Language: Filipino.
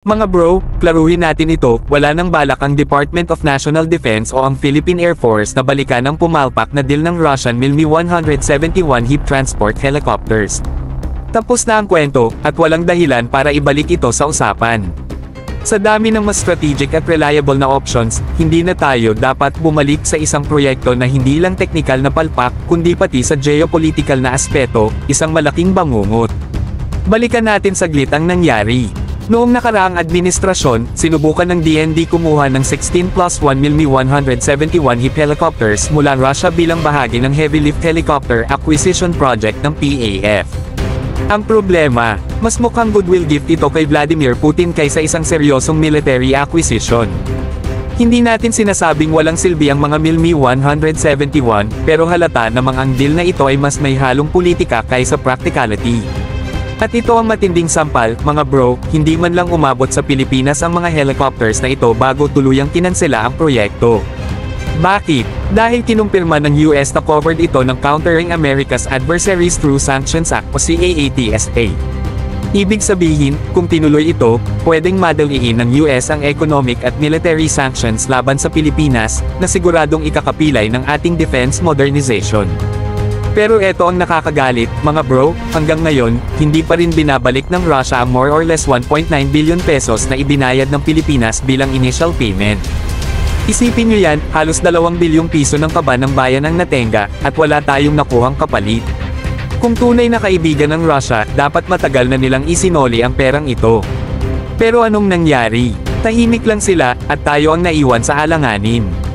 Mga bro, klaruhin natin ito, wala nang balak ang Department of National Defense o ang Philippine Air Force na balikan ang pumalpak na deal ng Russian Mi-171 HIP transport helicopters. Tapos na ang kwento, at walang dahilan para ibalik ito sa usapan. Sa dami ng mas strategic at reliable na options, hindi na tayo dapat bumalik sa isang proyekto na hindi lang teknikal na palpak, kundi pati sa geopolitical na aspeto, isang malaking bangungot. Balikan natin saglit ang nangyari. Noong nakaraang administrasyon, sinubukan ng DND kumuha ng 16 plus 1 Mi-171 HIP helicopters mula Russia bilang bahagi ng Heavy Lift Helicopter Acquisition Project ng PAF. Ang problema, mas mukhang goodwill gift ito kay Vladimir Putin kaysa isang seryosong military acquisition. Hindi natin sinasabing walang silbi ang mga Mi-171, pero halata namang ang deal na ito ay mas may halong politika kaysa practicality. At ito ang matinding sampal, mga bro, hindi man lang umabot sa Pilipinas ang mga helicopters na ito bago tuluyang kinansela ang proyekto. Bakit? Dahil kinumpirma ng US na covered ito ng Countering America's Adversaries Through Sanctions Act o CAATSA. Ibig sabihin, kung tinuloy ito, pwedeng madaliin ng US ang economic at military sanctions laban sa Pilipinas, na siguradong ikakapilay ng ating defense modernization. Pero eto ang nakakagalit, mga bro, hanggang ngayon, hindi pa rin binabalik ng Russia ang more or less 1.9 billion pesos na ibinayad ng Pilipinas bilang initial payment. Isipin nyo yan, halos 2 bilyong piso ng kaba ng bayan ang natenga, at wala tayong nakuhang kapalit. Kung tunay na kaibigan ng Russia, dapat matagal na nilang isinoli ang perang ito. Pero anong nangyari? Tahimik lang sila, at tayo ang naiwan sa alanganin.